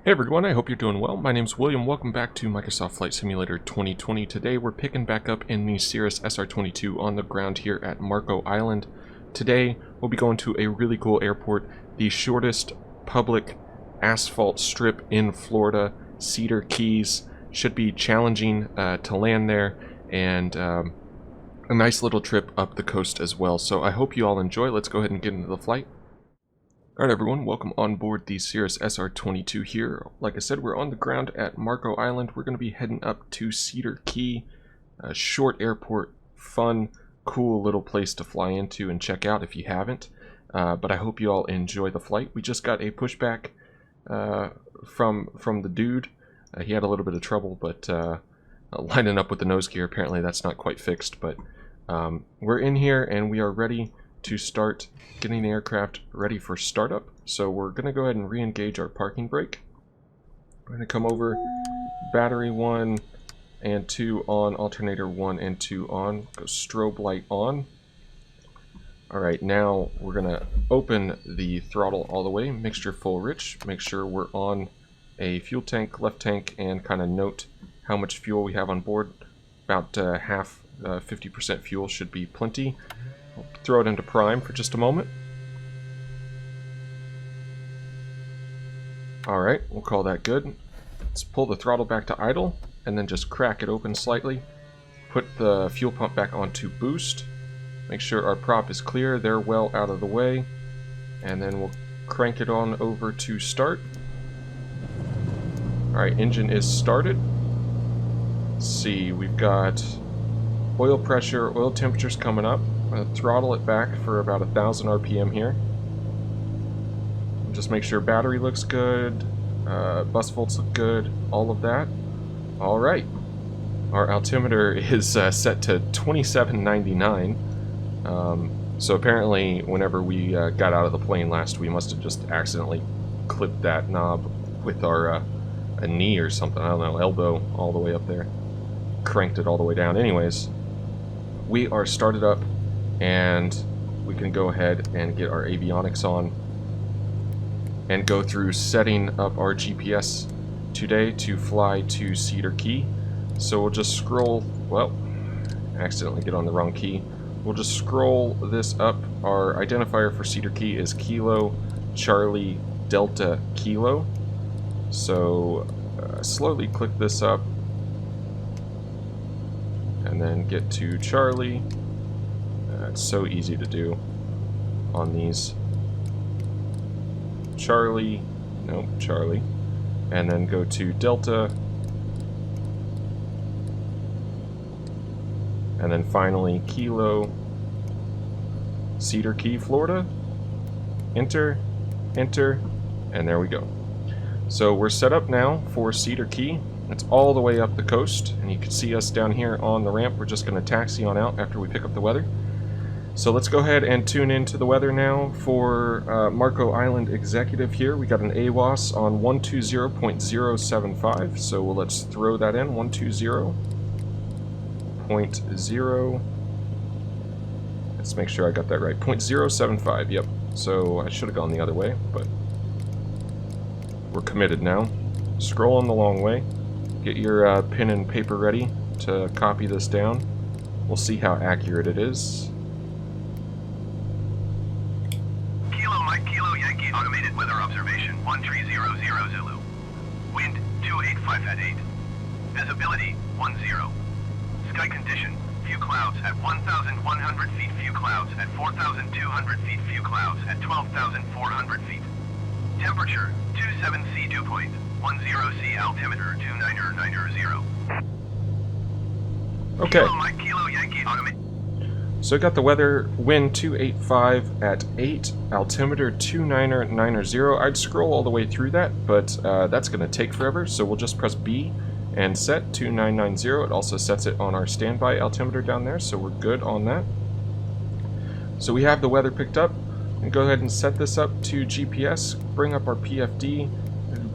Hey everyone, I hope you're doing well. My name's William. Welcome back to Microsoft Flight Simulator 2020. Today we're picking back up in the Cirrus SR22 on the ground here at Marco Island. Today we'll be going to a really cool airport, the shortest public asphalt strip in Florida, Cedar Keys. Should be challenging to land there, and a nice little trip up the coast as well. So I hope you all enjoy. Let's go ahead and get into the flight. Alright everyone, welcome on board the Cirrus SR22 here. Like I said, we're on the ground at Marco Island. We're going to be heading up to Cedar Key, a short airport, fun, cool little place to fly into and check out if you haven't. But I hope you all enjoy the flight. We just got a pushback from the dude. He had a little bit of trouble, but lining up with the nose gear, apparently that's not quite fixed. But we're in here and we are ready to start getting the aircraft ready for startup. So we're going to go ahead and re-engage our parking brake. We're going to come over, battery 1 and 2 on, alternator 1 and 2 on, go strobe light on. Alright, now we're going to open the throttle all the way, mixture full rich, make sure we're on a fuel tank, left tank, and kind of note how much fuel we have on board. About half, 50% fuel should be plenty. We'll throw it into prime for just a moment. Alright, we'll call that good. Let's pull the throttle back to idle, and then just crack it open slightly. Put the fuel pump back onto boost. Make sure our prop is clear, they're well out of the way. And then we'll crank it on over to start. Alright, engine is started. Let's see, we've got oil pressure, oil temperature's coming up. I'm going to throttle it back for about 1,000 RPM here. Just make sure battery looks good, bus volts look good, all of that. Alright, our altimeter is set to 2799. So apparently whenever we got out of the plane last, we must have just accidentally clipped that knob with our a knee or something, I don't know, elbow all the way up there. Cranked it all the way down. Anyways, we are started up and we can go ahead and get our avionics on and go through setting up our GPS today to fly to Cedar Key. So we'll just scroll, well, accidentally get on the wrong key. We'll just scroll this up. Our identifier for Cedar Key is Kilo Charlie Delta Kilo. So slowly click this up and then get to Charlie. It's so easy to do on these. Charlie, nope, Charlie, and then go to Delta, and then finally Kilo, Cedar Key, Florida. Enter, enter, and there we go. So we're set up now for Cedar Key. It's all the way up the coast, and you can see us down here on the ramp. We're just going to taxi on out after we pick up the weather. So let's go ahead and tune into the weather now for Marco Island Executive here. We got an AWOS on 120.075, so let's throw that in, 120.0. Let's make sure I got that right, 0.075, yep. So I should have gone the other way, but we're committed now. Scroll on the long way. Get your pen and paper ready to copy this down. We'll see how accurate it is. Automated weather observation 1300 Zulu. Wind 285 at 8. Visibility 10. Sky condition: few clouds at 1,100 feet, few clouds at 4,200 feet, few clouds at 12,400 feet. Temperature 27 C, dew point 10 C, altimeter 2990. Okay. Kilo Mike Kilo Yankee automated. So I got the weather, wind 285 at 8, altimeter 2990. I'd scroll all the way through that, but that's going to take forever, so we'll just press B and set 2990. It also sets it on our standby altimeter down there, so we're good on that. So we have the weather picked up, and go ahead and set this up to GPS, bring up our PFD,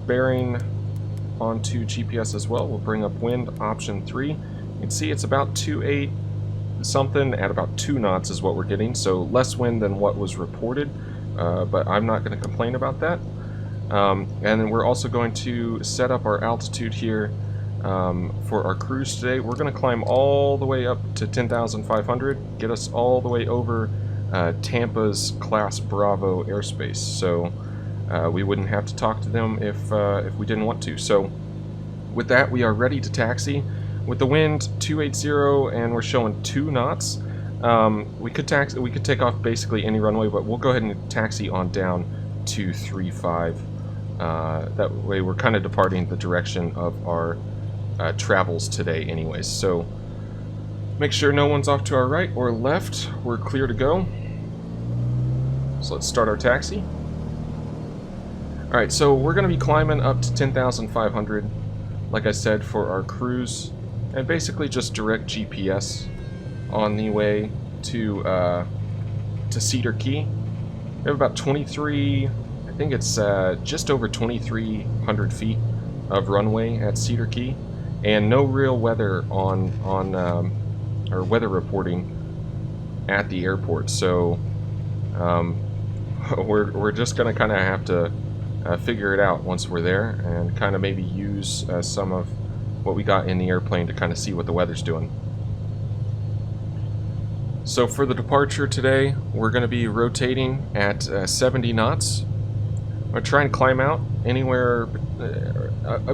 bearing onto GPS as well. We'll bring up wind, option 3. You can see it's about 28 something at about 2 knots is what we're getting, so less wind than what was reported, but I'm not going to complain about that. And then we're also going to set up our altitude here for our cruise today. We're going to climb all the way up to 10,500, get us all the way over Tampa's Class Bravo airspace. So we wouldn't have to talk to them if we didn't want to. So with that, we are ready to taxi. With the wind 280 and we're showing 2 knots, we could take off basically any runway, but we'll go ahead and taxi on down to 35. That way we're kind of departing the direction of our travels today anyways. So make sure no one's off to our right or left. We're clear to go. So let's start our taxi. Alright, so we're going to be climbing up to 10,500, like I said, for our cruise. And basically just direct GPS on the way to Cedar Key. We have about 23, I think it's just over 2,300 feet of runway at Cedar Key, and no real weather on or weather reporting at the airport. So we're just gonna kind of have to figure it out once we're there, and kind of maybe use some of what we got in the airplane to kind of see what the weather's doing. So for the departure today, we're going to be rotating at 70 knots. I'm going to try and climb out anywhere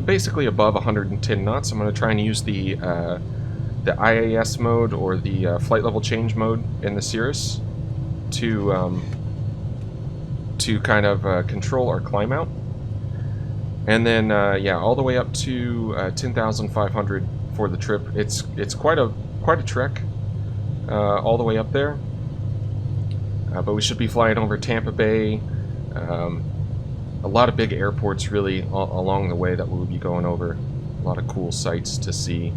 basically above 110 knots. I'm going to try and use the IAS mode or the flight level change mode in the Cirrus to kind of control our climb out. And then yeah, all the way up to 10,500 for the trip. It's quite a trek all the way up there. But we should be flying over Tampa Bay. A lot of big airports really along the way that we'll be going over. A lot of cool sights to see.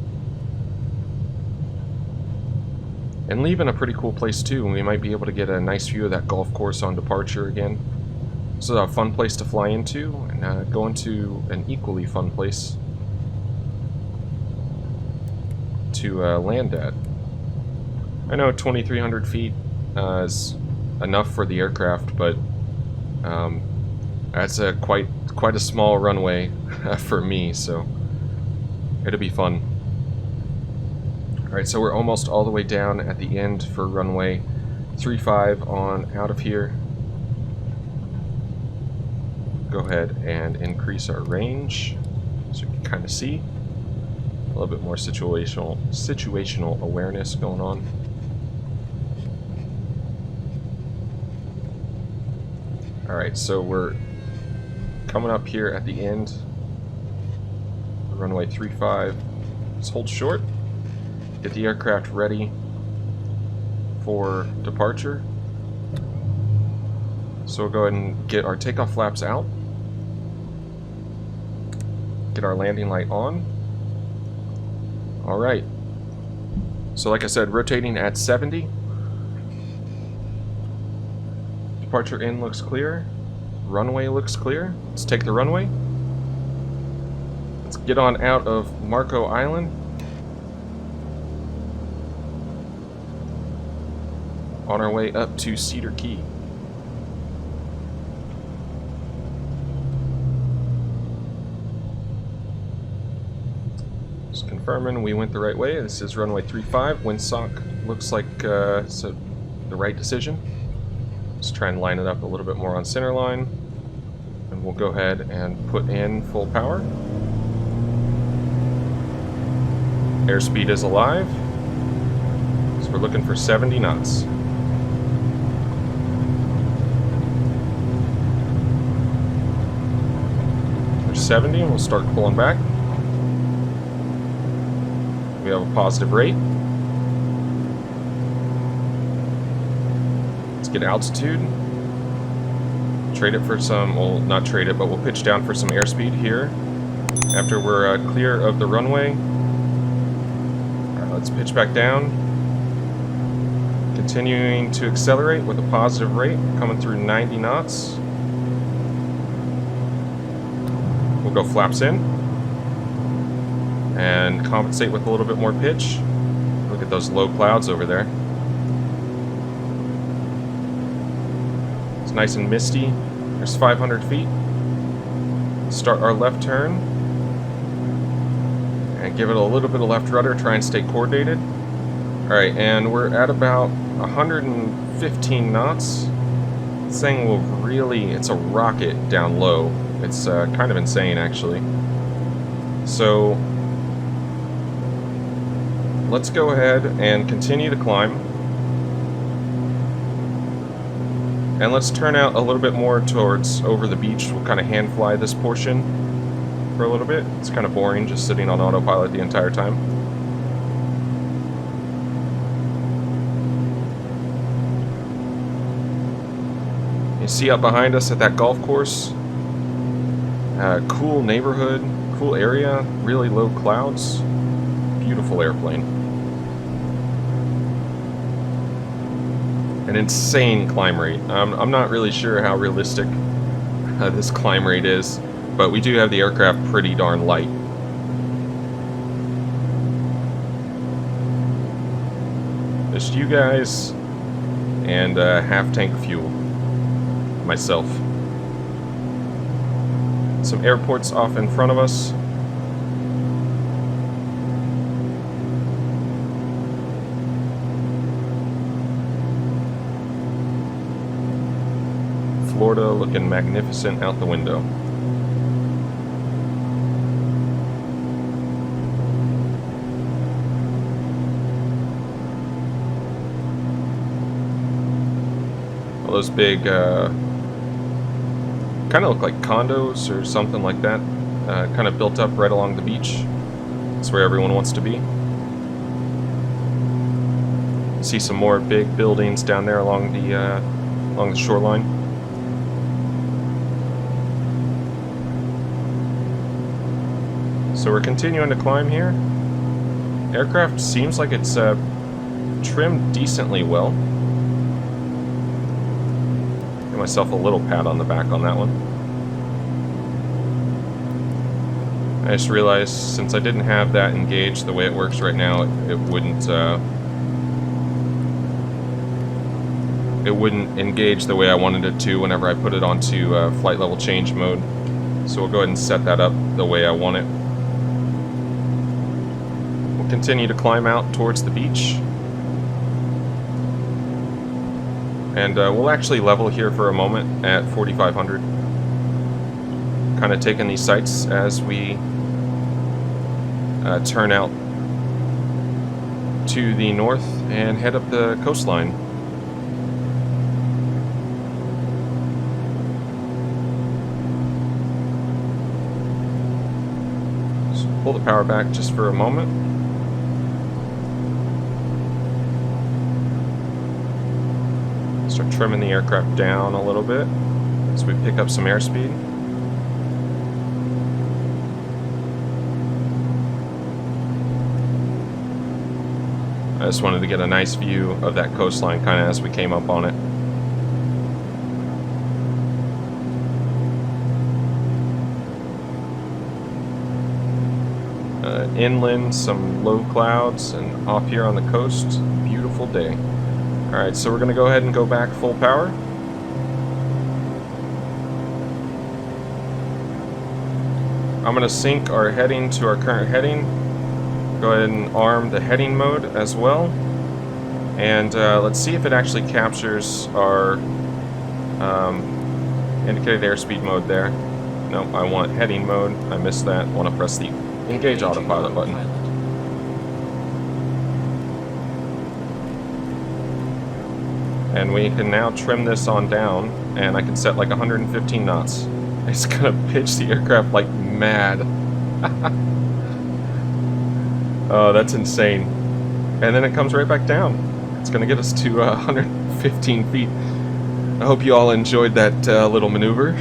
And leaving a pretty cool place too. We might be able to get a nice view of that golf course on departure again. So a fun place to fly into, and go into an equally fun place to land at. I know 2,300 feet is enough for the aircraft, but that's quite a small runway for me, so it'll be fun. Alright, so we're almost all the way down at the end for runway 35 on out of here. Go ahead and increase our range so you can kind of see a little bit more situational awareness going on. Alright, so we're coming up here at the end. Runway 35. Just hold short. Get the aircraft ready for departure. So we'll go ahead and get our takeoff flaps out. Get our landing light on. Alright. So like I said, rotating at 70. Departure in looks clear. Runway looks clear. Let's take the runway. Let's get on out of Marco Island. On our way up to Cedar Key. Just confirming we went the right way. This is runway 35. Windsock looks like it's the right decision. Let's try and line it up a little bit more on center line. And we'll go ahead and put in full power. Airspeed is alive. So we're looking for 70 knots. We're 70 and we'll start pulling back. We have a positive rate. Let's get altitude. Trade it for some, well, not trade it, but we'll pitch down for some airspeed here. After we're clear of the runway. Alright, let's pitch back down. Continuing to accelerate with a positive rate, coming through 90 knots. We'll go flaps in. And compensate with a little bit more pitch. Look at those low clouds over there. It's nice and misty. There's 500 feet. start our left turn. And give it a little bit of left rudder, try and stay coordinated. Alright, and we're at about 115 knots. This thing will really, it's a rocket down low. It's kind of insane, actually. So, let's go ahead and continue to climb. And let's turn out a little bit more towards over the beach. We'll kind of hand fly this portion for a little bit. It's kind of boring just sitting on autopilot the entire time. You see up behind us at that golf course, cool neighborhood, cool area, really low clouds, beautiful airplane. An insane climb rate. I'm not really sure how realistic this climb rate is, but we do have the aircraft pretty darn light. Just you guys and half tank fuel. Myself. Some airports off in front of us. Florida looking magnificent out the window. All those big, kind of look like condos or something like that. Kind of built up right along the beach. That's where everyone wants to be. See some more big buildings down there along the shoreline. So we're continuing to climb here. Aircraft seems like it's trimmed decently well. Give myself a little pat on the back on that one. I just realized since I didn't have that engaged the way it works right now, it wouldn't engage the way I wanted it to whenever I put it onto flight level change mode. So we'll go ahead and set that up the way I want it. We'll continue to climb out towards the beach. And we'll actually level here for a moment at 4,500. Kind of taking these sights as we turn out to the north and head up the coastline. So pull the power back just for a moment. Start trimming the aircraft down a little bit as we pick up some airspeed. I just wanted to get a nice view of that coastline kind of as we came up on it. Inland, some low clouds, and off here on the coast, beautiful day. Alright, so we're going to go ahead and go back full power. I'm going to sync our heading to our current heading. Go ahead and arm the heading mode as well. And let's see if it actually captures our indicated airspeed mode there. Nope, I want heading mode. I missed that. I want to press the engage autopilot button. And we can now trim this on down, and I can set like 115 knots. It's gonna pitch the aircraft like mad. Oh, that's insane. And then it comes right back down. It's gonna get us to 115 feet. I hope you all enjoyed that little maneuver.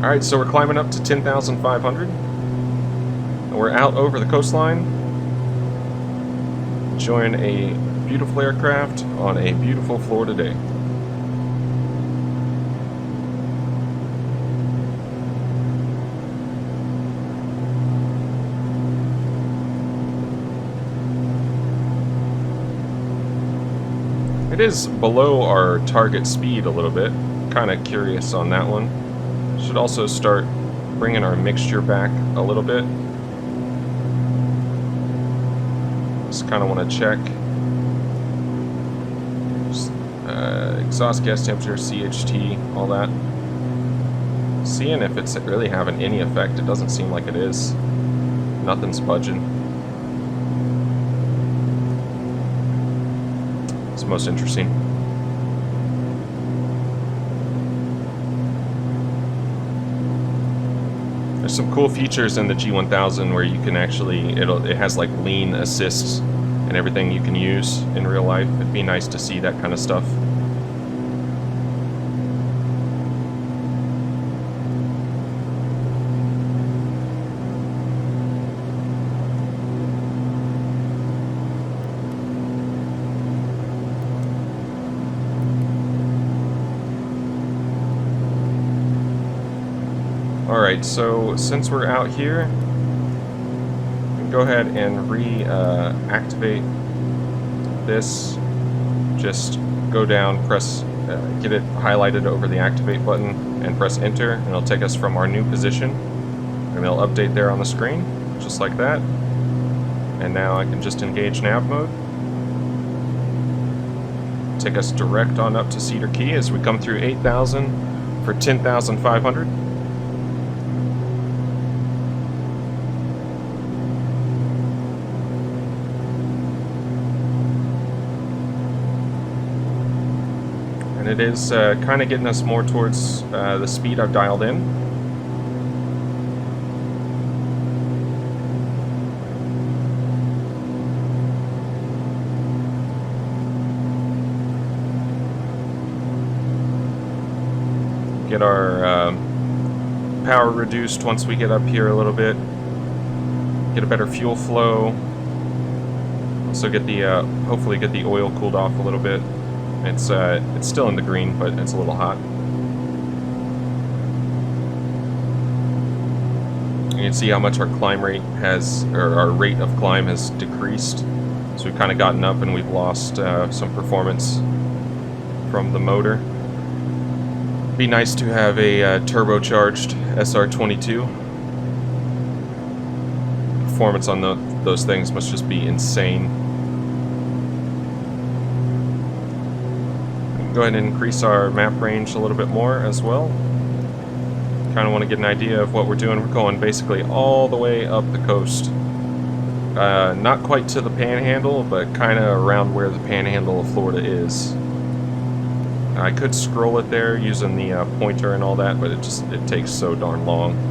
Alright, so we're climbing up to 10,500. And we're out over the coastline. Enjoying a beautiful aircraft on a beautiful Florida day. It is below our target speed a little bit. Kind of curious on that one. Just Should also start bringing our mixture back a little bit. Just kind of want to check. Exhaust gas temperature, CHT, all that. Seeing if it's really having any effect. It doesn't seem like it is. Nothing's budging. It's most interesting. There's some cool features in the G1000 where you can actually, it has like lean assists and everything you can use in real life. It'd be nice to see that kind of stuff. Alright, so since we're out here, we can go ahead and reactivate this. Just go down, press, get it highlighted over the activate button, and press enter, and it'll take us from our new position. And it'll update there on the screen, just like that. And now I can just engage nav mode. Take us direct on up to Cedar Key as we come through 8,000 for 10,500. And it is kind of getting us more towards the speed I've dialed in. Get our power reduced once we get up here a little bit. Get a better fuel flow. Also get the hopefully get the oil cooled off a little bit. It's still in the green, but it's a little hot. You can see how much our climb rate has, or our rate of climb has decreased. So we've kind of gotten up and we've lost some performance from the motor. Be nice to have a turbocharged SR22. Performance on those things must just be insane. Go ahead and increase our map range a little bit more as well. Kind of want to get an idea of what we're doing. We're going basically all the way up the coast. Not quite to the panhandle, but kind of around where the panhandle of Florida is. I could scroll it there using the pointer and all that, but it takes so darn long.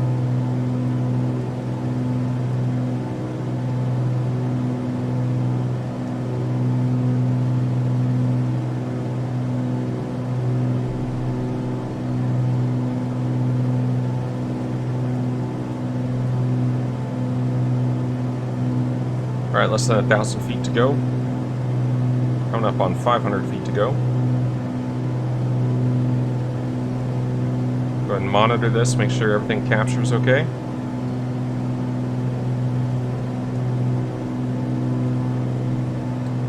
Alright, less than 1,000 feet to go. Coming up on 500 feet to go. Go ahead and monitor this, make sure everything captures okay.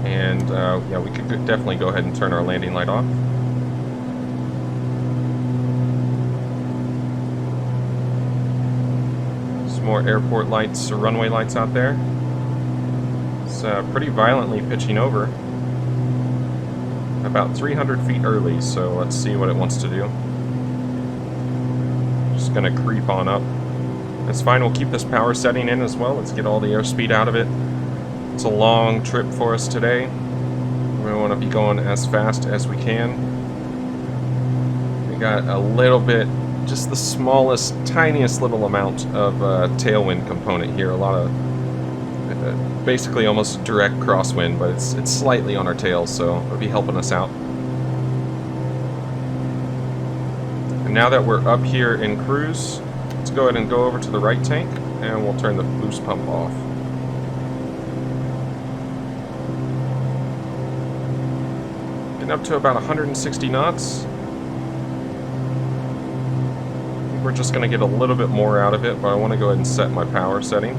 And yeah, we could definitely go ahead and turn our landing light off. Some more airport lights or runway lights out there. Pretty violently pitching over. About 300 feet early, so let's see what it wants to do. Just gonna creep on up. That's fine, we'll keep this power setting in as well. Let's get all the airspeed out of it. It's a long trip for us today. We want to be going as fast as we can. We got a little bit, just the smallest, tiniest little amount of tailwind component here. A lot of basically almost direct crosswind, but it's slightly on our tails, so it'll be helping us out. And now that we're up here in cruise, let's go ahead and go over to the right tank, and we'll turn the boost pump off. Getting up to about 160 knots. We're just going to get a little bit more out of it, but I want to go ahead and set my power setting.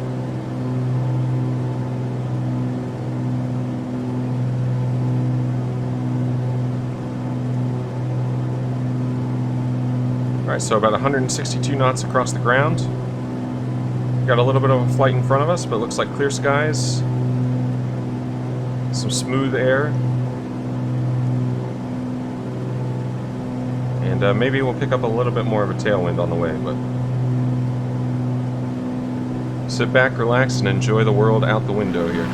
Alright, so about 162 knots across the ground. Got a little bit of a flight in front of us, but it looks like clear skies. Some smooth air. And maybe we'll pick up a little bit more of a tailwind on the way, but sit back, relax, and enjoy the world out the window here.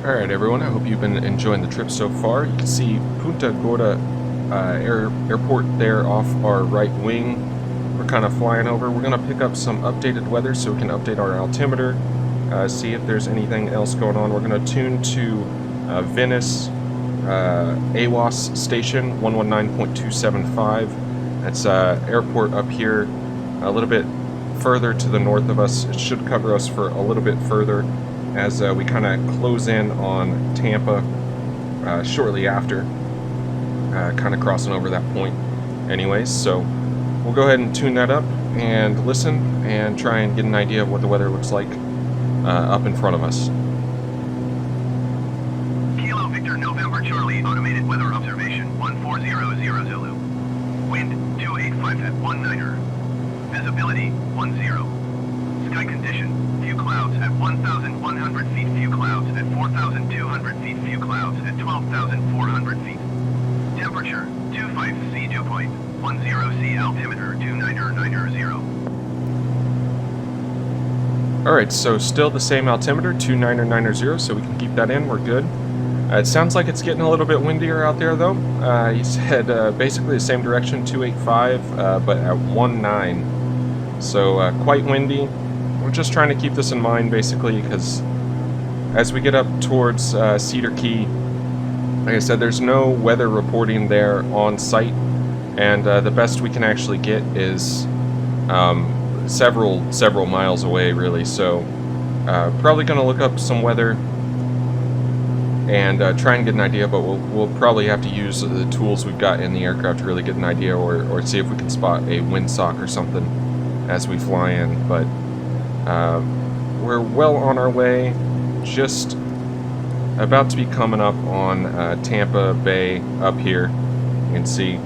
Alright everyone, I hope you've been enjoying the trip so far. You can see Punta Gorda airport there off our right wing. We're kind of flying over. We're going to pick up some updated weather so we can update our altimeter, see if there's anything else going on. We're going to tune to Venice AWAS station 119.275. That's airport up here a little bit further to the north of us. It should cover us for a little bit further as we kind of close in on Tampa shortly after, kind of crossing over that point anyways. So we'll go ahead and tune that up and listen and try and get an idea of what the weather looks like up in front of us. Kilo Victor November Charlie automated weather observation 1400 Zulu. Wind 285 at 19er. Visibility 10. Sky condition, few clouds at 1,100 feet, few clouds at 4,200 feet, few clouds at 12,400 feet. Temperature 25 C dew point, 10 C altimeter 29990. Alright, so still the same altimeter, 29990, so we can keep that in, we're good. It sounds like it's getting a little bit windier out there though. He said basically the same direction, 285, but at 19. So quite windy. We're just trying to keep this in mind basically because as we get up towards Cedar Key, like I said, there's no weather reporting there on site, and the best we can actually get is several miles away really. So probably going to look up some weather and try and get an idea, but we'll probably have to use the tools we've got in the aircraft to really get an idea, or see if we can spot a windsock or something as we fly in. But we're well on our way, just about to be coming up on Tampa Bay up here. You can see.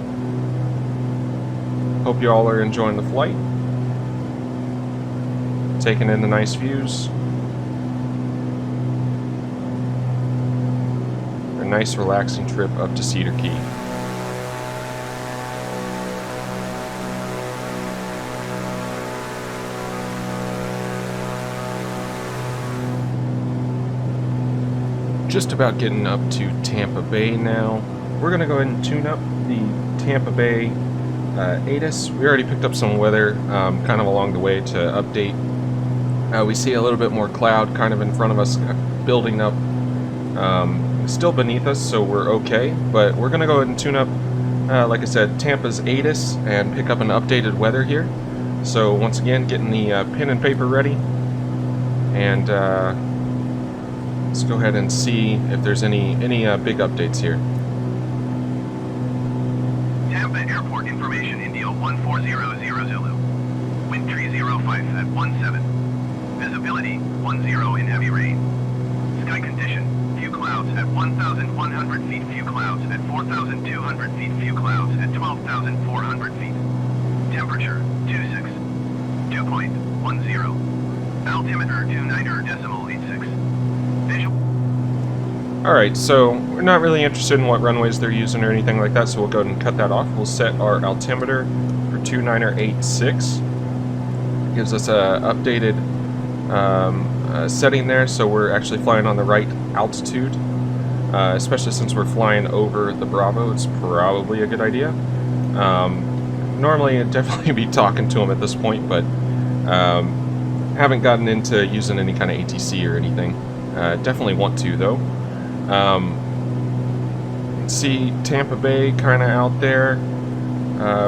Hope you all are enjoying the flight, taking in the nice views. A nice relaxing trip up to Cedar Key. Just about getting up to Tampa Bay now. We're going to go ahead and tune up the Tampa Bay ATIS. We already picked up some weather kind of along the way to update. We see a little bit more cloud kind of in front of us building up. Still beneath us, so we're okay, but we're going to go ahead and tune up, like I said, Tampa's ATIS and pick up an updated weather here. So once again, getting the pen and paper ready, and let's go ahead and see if there's any big updates here. Tampa Airport information, India 1400 Zulu. Wind 305 at 17. Visibility 10 in heavy rain. Sky condition, few clouds at 1,100 feet, few clouds at 4,200 feet, few clouds at 12,400 feet. Temperature 26. Dew point 10. Altimeter 29.86. Visual. Alright, so we're not really interested in what runways they're using or anything like that, so we'll go ahead and cut that off. We'll set our altimeter for 2986. Gives us a updated setting there, so we're actually flying on the right altitude, especially since we're flying over the Bravo. It's probably a good idea. Normally I'd definitely be talking to them at this point, but haven't gotten into using any kind of ATC or anything. Definitely want to though. See Tampa Bay kind of out there.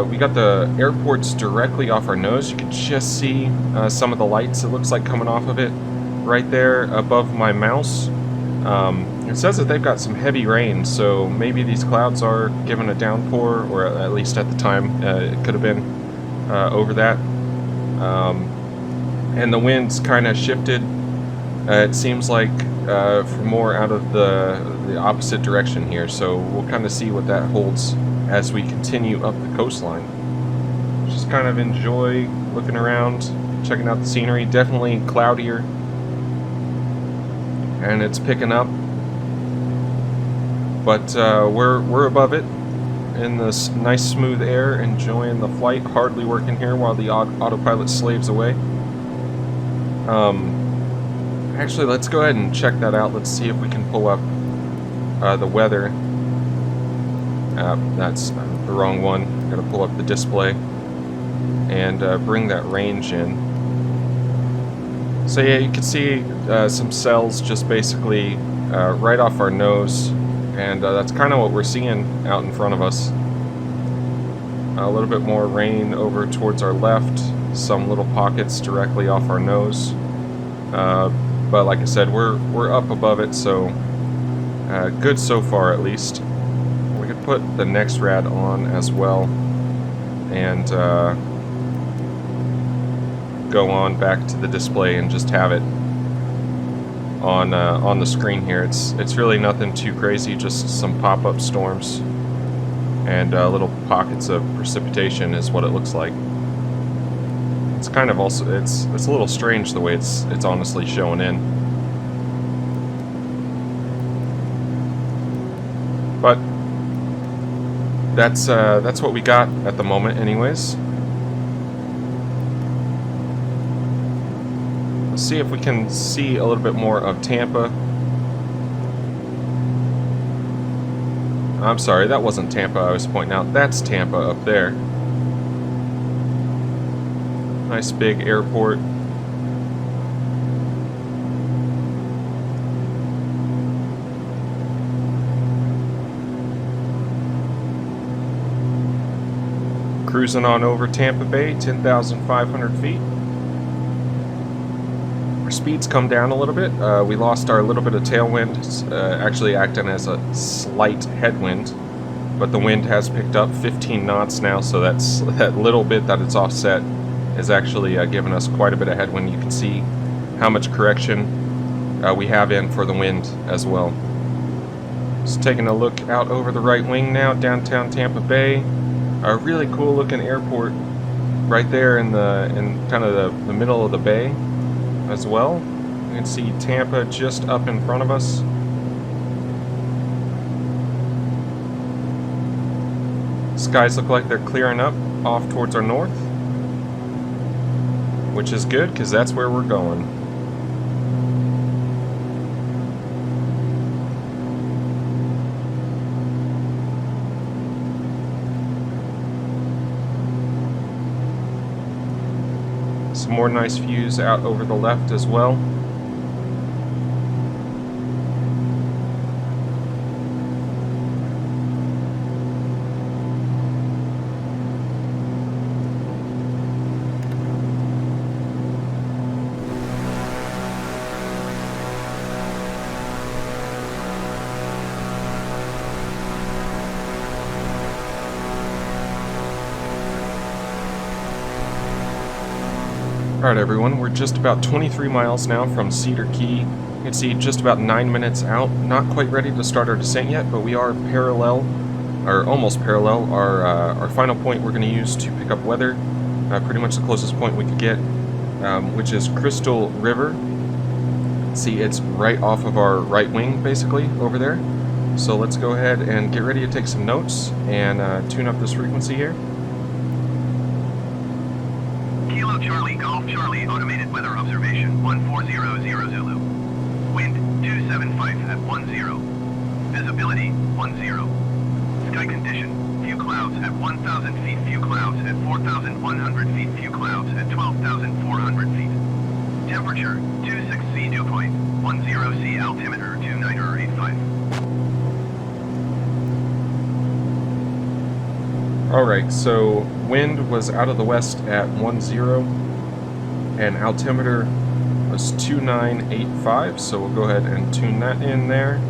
We got the airports directly off our nose. You can just see some of the lights, it looks like, coming off of it right there above my mouse. It says that they've got some heavy rain, so maybe these clouds are giving a downpour, or at least at the time it could have been. over that. And the wind's kind of shifted. It seems like for more out of the opposite direction here, so we'll kind of see what that holds as we continue up the coastline. Just kind of enjoy looking around, checking out the scenery. Definitely cloudier, and it's picking up, but we're above it in this nice smooth air, enjoying the flight. Hardly working here while the autopilot slaves away. Actually, let's go ahead and check that out. Let's see if we can pull up the weather. That's the wrong one. Gotta pull up the display and bring that range in. So yeah, you can see some cells just basically right off our nose, and that's kind of what we're seeing out in front of us. A little bit more rain over towards our left, some little pockets directly off our nose. But like I said, we're up above it, so good so far at least. We could put the next rad on as well, and go on back to the display and just have it on the screen here. It's really nothing too crazy, just some pop-up storms and little pockets of precipitation is what it looks like. It's kind of also it's a little strange the way it's honestly showing in, but that's what we got at the moment, anyways. Let's see if we can see a little bit more of Tampa. I'm sorry, that wasn't Tampa I was pointing out. That's Tampa up there. Nice big airport. Cruising on over Tampa Bay, 10,500 feet. Our speeds come down a little bit. We lost our little bit of tailwind, actually acting as a slight headwind, but the wind has picked up 15 knots now, so that's that little bit that it's offset is actually giving us quite a bit of headwind. You can see how much correction we have in for the wind as well. Just taking a look out over the right wing now, downtown Tampa Bay. A really cool looking airport right there in kind of the middle of the bay as well. You can see Tampa just up in front of us. Skies look like they're clearing up off towards our north, which is good because that's where we're going. Some more nice views out over the left as well. Alright everyone, we're just about 23 miles now from Cedar Key. You can see just about 9 minutes out. Not quite ready to start our descent yet, but we are parallel, or almost parallel, our final point we're going to use to pick up weather. Pretty much the closest point we could get, which is Crystal River. See, it's right off of our right wing, basically, over there. So let's go ahead and get ready to take some notes and tune up this frequency here. Kilo Charlie Golf Charlie automated weather observation 1400 Zulu. Wind 275 at 10. Visibility 10. Sky condition few clouds at 1,000 feet, few clouds at 4,100 feet, few clouds at 12,400 feet. Temperature 26C dew point 10C altimeter 2985. Alright, so wind was out of the west at 10, and altimeter was 2985, so we'll go ahead and tune that in there.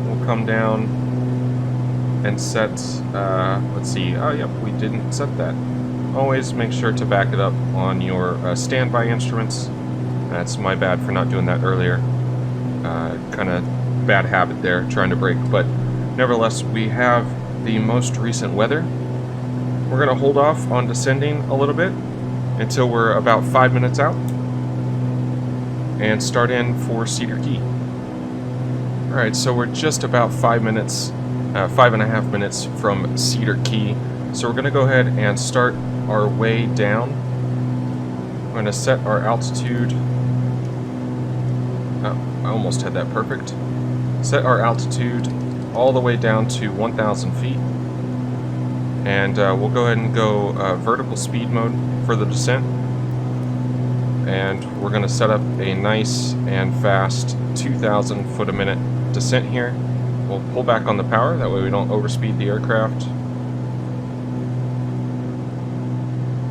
We'll come down and set, let's see, oh yep, we didn't set that. always make sure to back it up on your standby instruments. That's my bad for not doing that earlier. Kind of bad habit there, trying to brake. But nevertheless, we have the most recent weather. We're going to hold off on descending a little bit until we're about 5 minutes out and start in for Cedar Key. Alright, so we're just about 5 minutes, 5.5 minutes from Cedar Key. So we're going to go ahead and start our way down. We're going to set our altitude. Oh, I almost had that perfect. Set our altitude all the way down to 1,000 feet. And we'll go ahead and go vertical speed mode for the descent. And we're going to set up a nice and fast 2,000 foot a minute descent here. We'll pull back on the power, that way we don't overspeed the aircraft.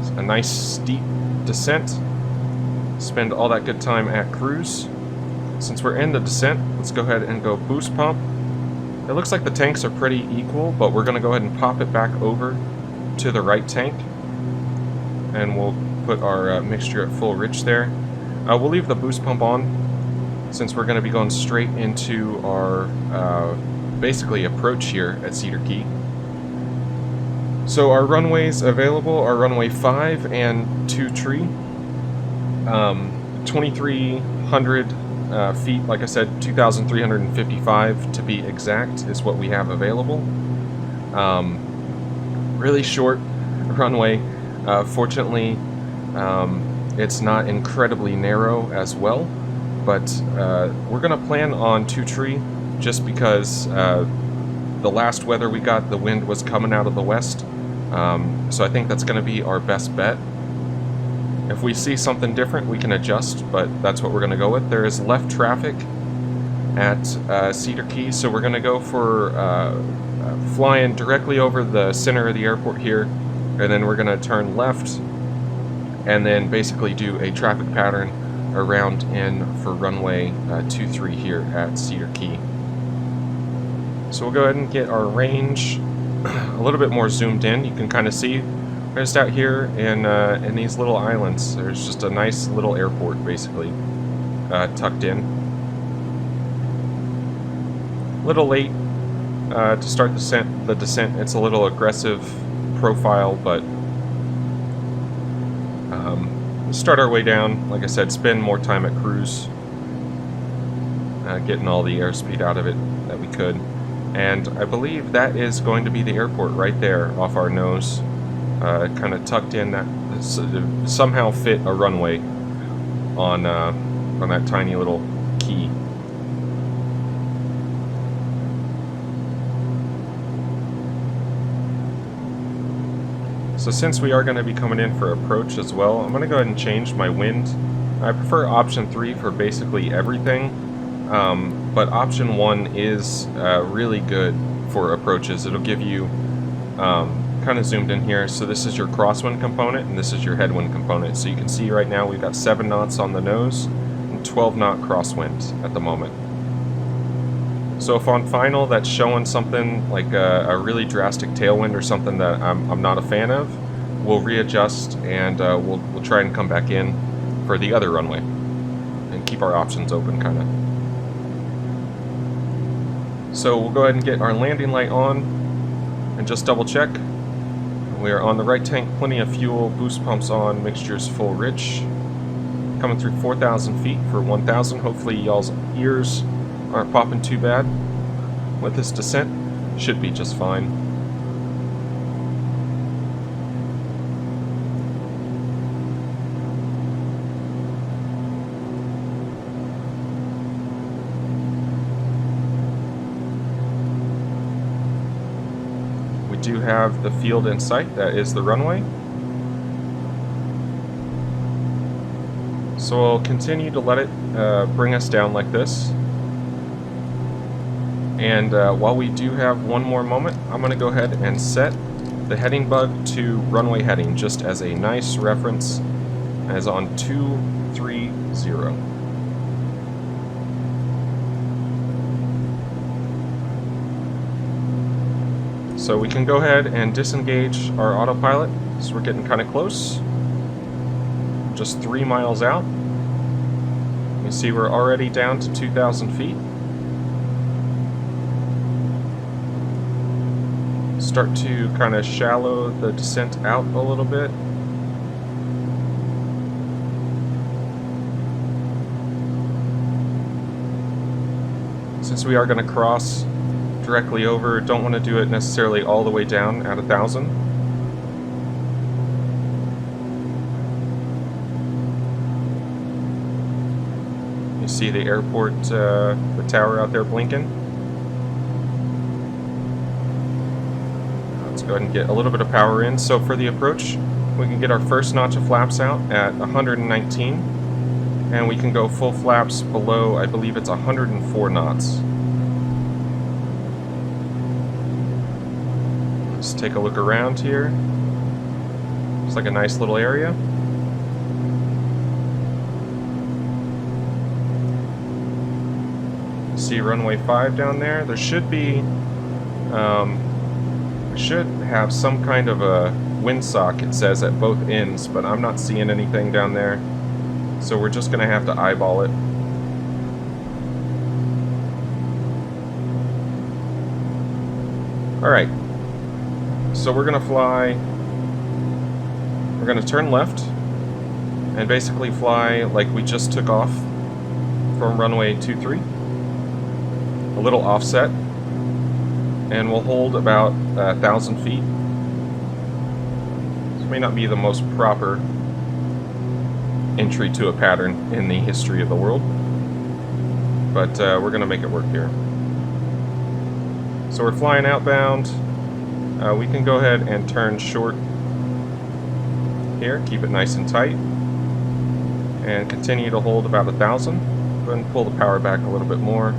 It's a nice steep descent. Spend all that good time at cruise. Since we're in the descent, let's go ahead and go boost pump. It looks like the tanks are pretty equal, but we're going to go ahead and pop it back over to the right tank. And we'll put our mixture at full rich there. We'll leave the boost pump on, since we're going to be going straight into our basically approach here at Cedar Key. So our runways available are runway 5 and 2 tree. 2,300 feet, like I said, 2,355 to be exact is what we have available. Really short runway. Fortunately, it's not incredibly narrow as well, but we're going to plan on 2 tree just because the last weather we got, the wind was coming out of the west. So I think that's going to be our best bet. If we see something different, we can adjust, but that's what we're going to go with. There is left traffic at Cedar Key, so we're going to go for flying directly over the center of the airport here, and then we're going to turn left, and then basically do a traffic pattern around in for runway 23 here at Cedar Key. So we'll go ahead and get our range a little bit more zoomed in. You can kind of see just out here in these little islands, there's just a nice little airport basically tucked in. A little late to start the descent. It's a little aggressive profile, but we'll start our way down. Like I said, spend more time at cruise, getting all the airspeed out of it that we could. And I believe that is going to be the airport right there off our nose. Kind of tucked in, that somehow fit a runway on that tiny little key. So since we are going to be coming in for approach as well, I'm going to go ahead and change my wind. I prefer option 3 for basically everything, but option 1 is really good for approaches. It'll give you kind of zoomed in here. So this is your crosswind component and this is your headwind component. So you can see right now we've got 7 knots on the nose and 12 knot crosswind at the moment. So if on final that's showing something like a really drastic tailwind or something that I'm not a fan of, we'll readjust and we'll try and come back in for the other runway and keep our options open kind of. So we'll go ahead and get our landing light on and just double check. We are on the right tank, plenty of fuel, boost pumps on, mixtures full rich. Coming through 4,000 feet for 1,000. Hopefully y'all's ears aren't popping too bad with this descent. Should be just fine. We do have the field in sight. That is the runway. So we'll continue to let it bring us down like this. And while we do have one more moment, I'm going to go ahead and set the heading bug to runway heading, just as a nice reference, as on 230. So we can go ahead and disengage our autopilot So we're getting kind of close. Just 3 miles out. You see we're already down to 2,000 feet. Start to kind of shallow the descent out a little bit. Since we are going to cross directly over, don't want to do it necessarily all the way down at 1,000. You see the airport, the tower out there blinking. Let's go ahead and get a little bit of power in. So for the approach, we can get our first notch of flaps out at 119, and we can go full flaps below, I believe it's 104 knots. Let's take a look around here. It's like a nice little area. See runway 5 down there. There should be, should have some kind of a windsock, it says, at both ends, but I'm not seeing anything down there. So we're just going to have to eyeball it. Alright. So we're going to fly, we're going to turn left and basically fly like we just took off from runway 23. A little offset. And we'll hold about 1,000 feet. This may not be the most proper entry to a pattern in the history of the world, but we're going to make it work here. So we're flying outbound. We can go ahead and turn short here, keep it nice and tight, and continue to hold about 1,000. Go ahead and pull the power back a little bit more.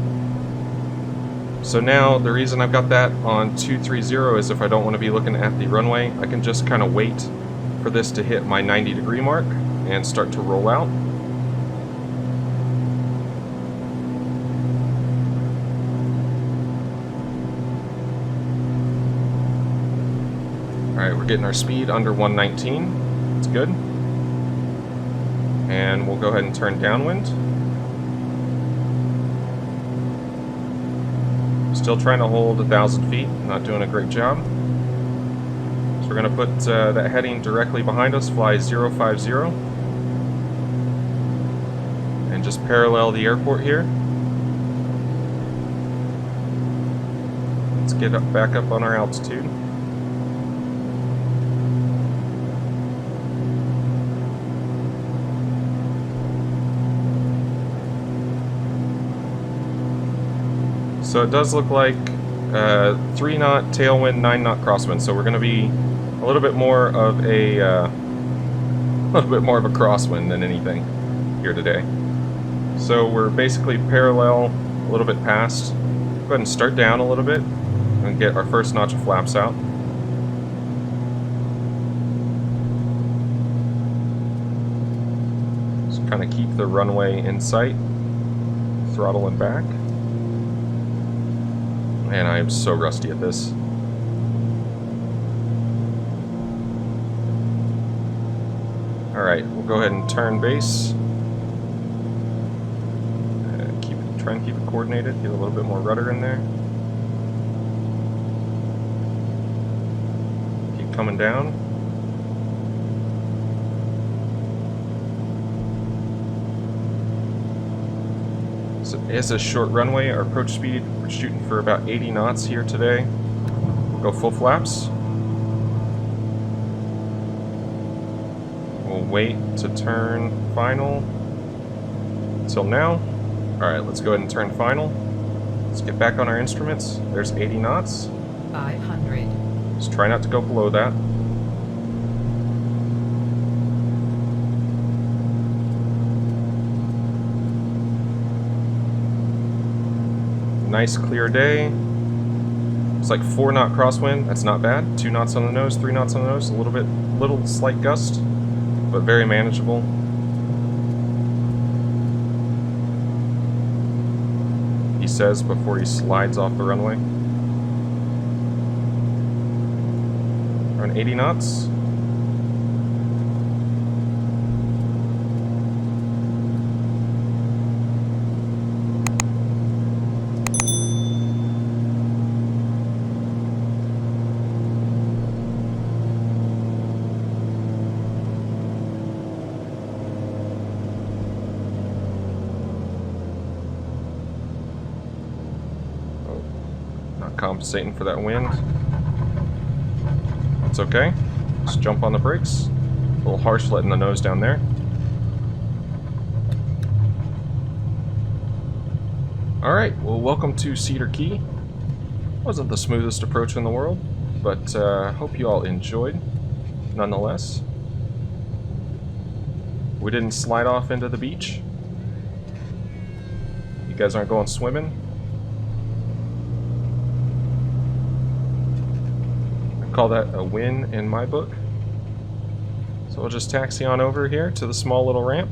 So now, the reason I've got that on 230 is if I don't want to be looking at the runway, I can just kind of wait for this to hit my 90-degree mark and start to roll out. Alright, we're getting our speed under 119. That's good. And we'll go ahead and turn downwind. Still trying to hold 1,000 feet, not doing a great job. So we're going to put that heading directly behind us, fly 050, and just parallel the airport here. Let's get back up on our altitude. So it does look like 3-knot tailwind, 9-knot crosswind. So we're going to be a little bit more of a crosswind than anything here today. So we're basically parallel, a little bit past. Go ahead and start down a little bit and get our first notch of flaps out. Just kind of keep the runway in sight, throttling back. Man, I am so rusty at this. Alright, we'll go ahead and turn base. Try and keep it coordinated, get a little bit more rudder in there. Keep coming down. So it is a short runway. Our approach speed, we're shooting for about 80 knots here today. We'll go full flaps. We'll wait to turn final until now. Alright, let's go ahead and turn final. Let's get back on our instruments. There's 80 knots. 500. Just try not to go below that. Nice clear day. It's like 4-knot crosswind. That's not bad. 2 knots on the nose, 3 knots on the nose. A little slight gust, but very manageable. He says before he slides off the runway. Around 80 knots. compensating for that wind. It's okay. Just jump on the brakes. A little harsh letting the nose down there. Alright, well, welcome to Cedar Key. Wasn't the smoothest approach in the world, but hope you all enjoyed, nonetheless. We didn't slide off into the beach. You guys aren't going swimming. I call that a win in my book. So we'll just taxi on over here to the small little ramp.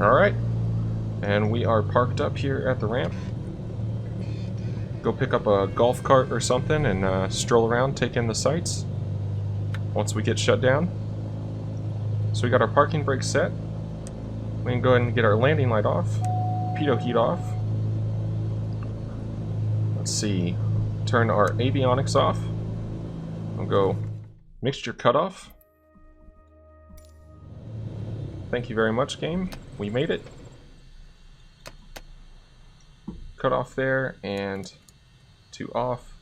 Alright, and we are parked up here at the ramp. Go pick up a golf cart or something and stroll around, take in the sights once we get shut down. So we got our parking brake set. We can go ahead and get our landing light off, pitot heat off. Let's see, turn our avionics off. We'll go mixture cutoff. Thank you very much, game. We made it. Cut off there and to off,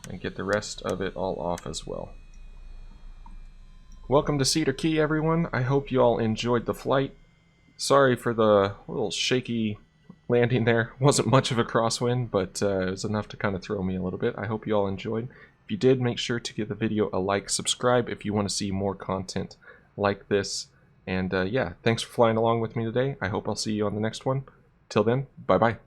and get the rest of it all off as well. Welcome to Cedar Key, everyone. I hope you all enjoyed the flight. Sorry for the little shaky landing there. Wasn't much of a crosswind, but it was enough to kind of throw me a little bit. I hope you all enjoyed. If you did, make sure to give the video a like, subscribe if you want to see more content like this. And yeah, thanks for flying along with me today. I hope I'll see you on the next one. Till then, bye-bye.